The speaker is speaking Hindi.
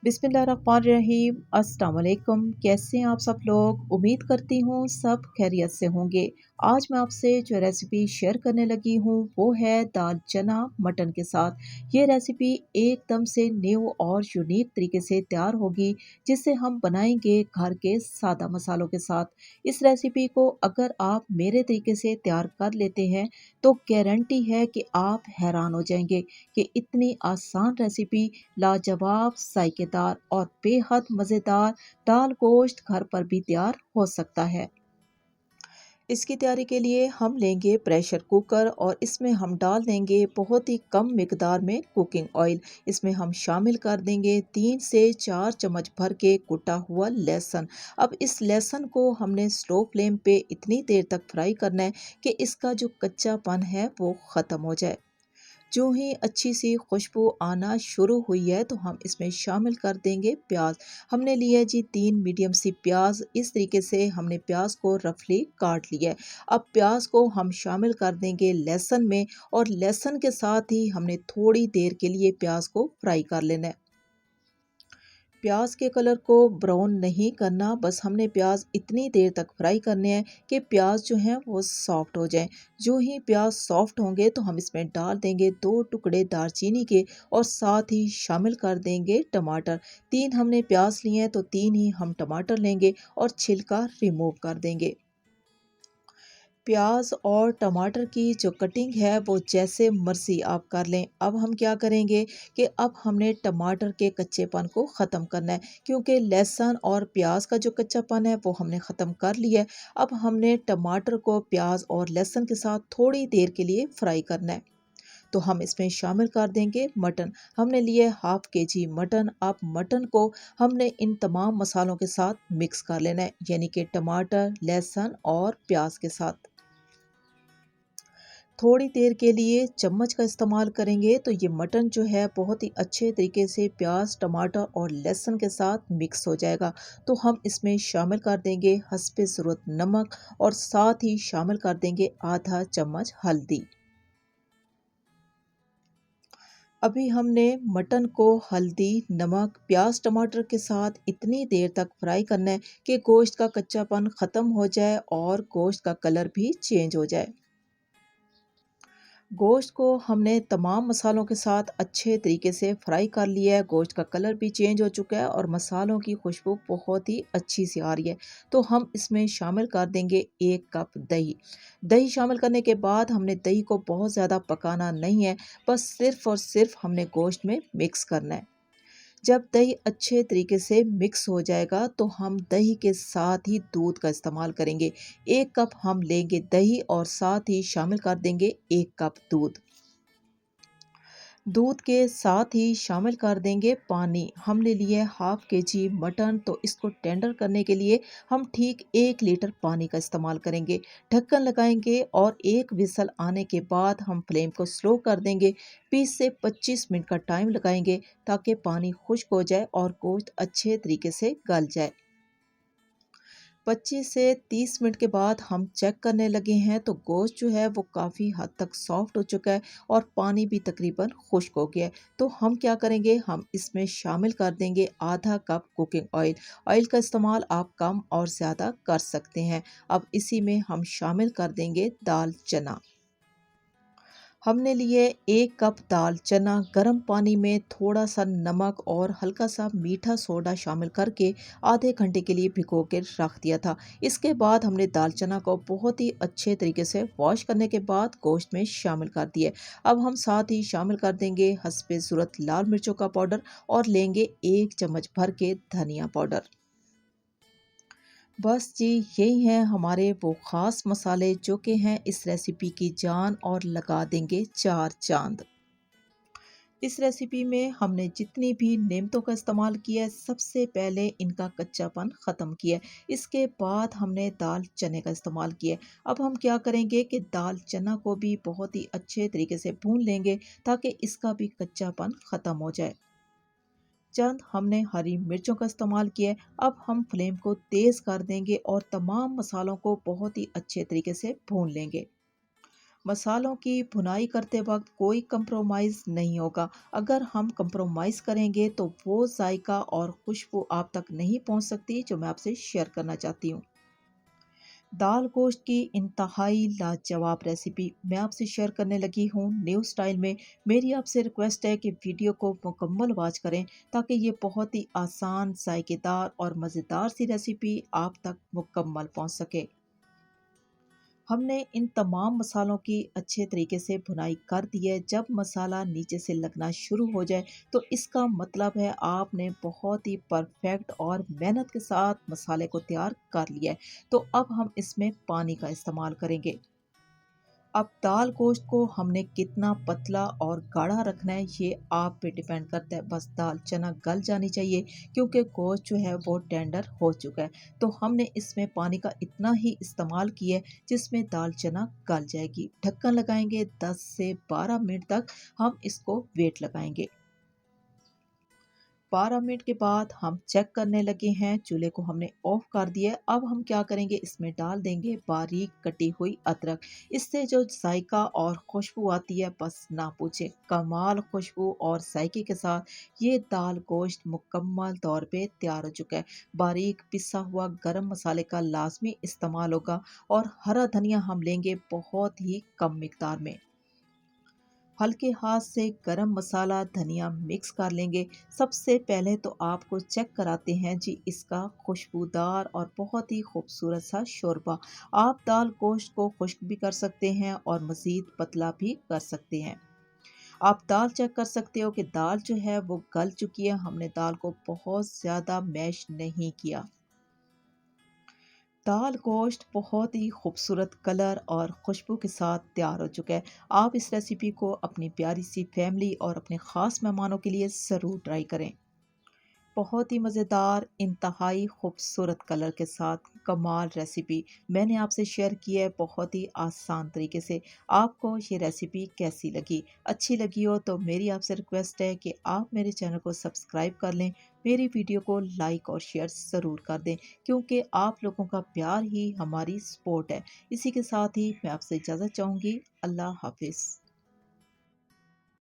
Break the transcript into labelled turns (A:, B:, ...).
A: बिस्मिल्लाहिर्रहमानिर्रहीम। अस्सलाम वालेकुम। कैसे हैं आप सब लोग? उम्मीद करती हूँ सब खैरियत से होंगे। आज मैं आपसे जो रेसिपी शेयर करने लगी हूँ वो है दाल चना मटन के साथ। ये रेसिपी एकदम से न्यू और यूनिक तरीके से तैयार होगी, जिसे हम बनाएंगे घर के सादा मसालों के साथ। इस रेसिपी को अगर आप मेरे तरीके से तैयार कर लेते हैं तो गारंटी है कि आप हैरान हो जाएंगे कि इतनी आसान रेसिपी लाजवाब, जायकेदार और बेहद मज़ेदार दाल गोश्त घर पर भी तैयार हो सकता है। इसकी तैयारी के लिए हम लेंगे प्रेशर कुकर और इसमें हम डाल देंगे बहुत ही कम मिकदार में कुकिंग ऑयल। इसमें हम शामिल कर देंगे 3 से 4 चम्मच भर के कुटा हुआ लहसुन। अब इस लहसुन को हमने स्लो फ्लेम पे इतनी देर तक फ्राई करना है कि इसका जो कच्चापन है वो ख़त्म हो जाए। जो ही अच्छी सी खुशबू आना शुरू हुई है तो हम इसमें शामिल कर देंगे प्याज। हमने लिया है जी 3 मीडियम सी प्याज। इस तरीके से हमने प्याज को रफली काट लिया है। अब प्याज को हम शामिल कर देंगे लहसुन में और लहसुन के साथ ही हमने थोड़ी देर के लिए प्याज को फ्राई कर लेना है। प्याज के कलर को ब्राउन नहीं करना, बस हमने प्याज इतनी देर तक फ्राई करने हैं कि प्याज जो हैं वो सॉफ्ट हो जाएं। जो ही प्याज सॉफ्ट होंगे तो हम इसमें डाल देंगे 2 टुकड़े दालचीनी के और साथ ही शामिल कर देंगे टमाटर। 3 हमने प्याज लिए हैं तो 3 ही हम टमाटर लेंगे और छिलका रिमूव कर देंगे। प्याज और टमाटर की जो कटिंग है वो जैसे मर्ज़ी आप कर लें। अब हम क्या करेंगे कि अब हमने टमाटर के कच्चेपन को ख़त्म करना है, क्योंकि लहसुन और प्याज का जो कच्चापन है वो हमने ख़त्म कर लिया है। अब हमने टमाटर को प्याज और लहसुन के साथ थोड़ी देर के लिए फ्राई करना है। तो हम इसमें शामिल कर देंगे मटन। हमने लिए हाफ के जी मटन। अब मटन को हमने इन तमाम मसालों के साथ मिक्स कर लेना है, यानी कि टमाटर, लहसुन और प्याज के साथ। थोड़ी देर के लिए चम्मच का इस्तेमाल करेंगे तो ये मटन जो है बहुत ही अच्छे तरीके से प्याज, टमाटर और लहसुन के साथ मिक्स हो जाएगा। तो हम इसमें शामिल कर देंगे हस्बे ज़रूरत नमक और साथ ही शामिल कर देंगे आधा चम्मच हल्दी। अभी हमने मटन को हल्दी, नमक, प्याज, टमाटर के साथ इतनी देर तक फ्राई करना है कि गोश्त का कच्चापन ख़त्म हो जाए और गोश्त का कलर भी चेंज हो जाए। गोश्त को हमने तमाम मसालों के साथ अच्छे तरीके से फ्राई कर लिया है। गोश्त का कलर भी चेंज हो चुका है और मसालों की खुशबू बहुत ही अच्छी सी आ रही है। तो हम इसमें शामिल कर देंगे 1 कप दही। दही शामिल करने के बाद हमने दही को बहुत ज़्यादा पकाना नहीं है, बस सिर्फ़ और सिर्फ़ हमने गोश्त में मिक्स करना है। जब दही अच्छे तरीके से मिक्स हो जाएगा तो हम दही के साथ ही दूध का इस्तेमाल करेंगे। 1 कप हम लेंगे दही और साथ ही शामिल कर देंगे 1 कप दूध। दूध के साथ ही शामिल कर देंगे पानी। हमने लिए हाफ के जी मटन, तो इसको टेंडर करने के लिए हम ठीक 1 लीटर पानी का इस्तेमाल करेंगे। ढक्कन लगाएंगे और 1 विसल आने के बाद हम फ्लेम को स्लो कर देंगे। 20 से 25 मिनट का टाइम लगाएंगे ताकि पानी खुश्क हो जाए और गोश्त अच्छे तरीके से गल जाए। 25 से 30 मिनट के बाद हम चेक करने लगे हैं तो गोश्त जो है वो काफ़ी हद तक सॉफ्ट हो चुका है और पानी भी तकरीबन खुश्क हो गया है। तो हम क्या करेंगे, हम इसमें शामिल कर देंगे आधा कप कुकिंग ऑयल। ऑयल का इस्तेमाल आप कम और ज़्यादा कर सकते हैं। अब इसी में हम शामिल कर देंगे दाल चना। हमने लिए 1 कप दाल चना। गर्म पानी में थोड़ा सा नमक और हल्का सा मीठा सोडा शामिल करके आधे घंटे के लिए भिगो के रख दिया था। इसके बाद हमने दाल चना को बहुत ही अच्छे तरीके से वॉश करने के बाद गोश्त में शामिल कर दिए। अब हम साथ ही शामिल कर देंगे हस्बे ज़रूरत लाल मिर्चों का पाउडर और लेंगे 1 चम्मच भर के धनिया पाउडर। बस जी, यही हैं हमारे वो ख़ास मसाले जो कि हैं इस रेसिपी की जान और लगा देंगे 4 चाँद। इस रेसिपी में हमने जितनी भी नेमतों का इस्तेमाल किया है, सबसे पहले इनका कच्चापन ख़त्म किया है। इसके बाद हमने दाल चने का इस्तेमाल किया है। अब हम क्या करेंगे कि दाल चना को भी बहुत ही अच्छे तरीके से भून लेंगे ताकि इसका भी कच्चापन ख़त्म हो जाए। चंद हमने हरी मिर्चों का इस्तेमाल किया है। अब हम फ्लेम को तेज़ कर देंगे और तमाम मसालों को बहुत ही अच्छे तरीके से भून लेंगे। मसालों की भुनाई करते वक्त कोई कंप्रोमाइज़ नहीं होगा। अगर हम कंप्रोमाइज़ करेंगे तो वो जायका और खुशबू आप तक नहीं पहुंच सकती जो मैं आपसे शेयर करना चाहती हूँ। दाल गोश्त की इंतहाई लाजवाब रेसिपी मैं आपसे शेयर करने लगी हूँ न्यू स्टाइल में। मेरी आपसे रिक्वेस्ट है कि वीडियो को मुकम्मल वॉच करें ताकि ये बहुत ही आसान, जायकेदार और मज़ेदार सी रेसिपी आप तक मुकम्मल पहुँच सके। हमने इन तमाम मसालों की अच्छे तरीके से भुनाई कर दी है। जब मसाला नीचे से लगना शुरू हो जाए तो इसका मतलब है आपने बहुत ही परफेक्ट और मेहनत के साथ मसाले को तैयार कर लिया है। तो अब हम इसमें पानी का इस्तेमाल करेंगे। अब दाल गोश्त को हमने कितना पतला और गाढ़ा रखना है ये आप पे डिपेंड करता है। बस दाल चना गल जानी चाहिए क्योंकि गोश्त जो है वो टेंडर हो चुका है। तो हमने इसमें पानी का इतना ही इस्तेमाल किया है जिसमें दाल चना गल जाएगी। ढक्कन लगाएंगे 10 से 12 मिनट तक हम इसको वेट लगाएंगे। 12 मिनट के बाद हम चेक करने लगे हैं। चूल्हे को हमने ऑफ कर दिया है। अब हम क्या करेंगे, इसमें डाल देंगे बारीक कटी हुई अदरक। इससे जो जायका और खुशबू आती है बस ना पूछे, कमाल खुशबू और जायके के साथ ये दाल गोश्त मुकम्मल तौर पे तैयार हो चुका है। बारीक पिसा हुआ गरम मसाले का लाजमी इस्तेमाल होगा और हरा धनिया हम लेंगे बहुत ही कम मिकदार में। हल्के हाथ से गरम मसाला धनिया मिक्स कर लेंगे। सबसे पहले तो आपको चेक कराते हैं जी इसका खुशबूदार और बहुत ही खूबसूरत सा शोरबा। आप दाल गोश्त को खुश्क भी कर सकते हैं और मज़ीद पतला भी कर सकते हैं। आप दाल चेक कर सकते हो कि दाल जो है वो गल चुकी है। हमने दाल को बहुत ज़्यादा मैश नहीं किया। दाल गोश्त बहुत ही खूबसूरत कलर और खुशबू के साथ तैयार हो चुका है। आप इस रेसिपी को अपनी प्यारी सी फैमिली और अपने ख़ास मेहमानों के लिए ज़रूर ट्राई करें। बहुत ही मज़ेदार, इंतहाई खूबसूरत कलर के साथ कमाल रेसिपी मैंने आपसे शेयर की है बहुत ही आसान तरीके से। आपको ये रेसिपी कैसी लगी? अच्छी लगी हो तो मेरी आपसे रिक्वेस्ट है कि आप मेरे चैनल को सब्सक्राइब कर लें, मेरी वीडियो को लाइक और शेयर ज़रूर कर दें क्योंकि आप लोगों का प्यार ही हमारी सपोर्ट है। इसी के साथ ही मैं आपसे इजाज़त चाहूँगी। अल्लाह हाफिज़।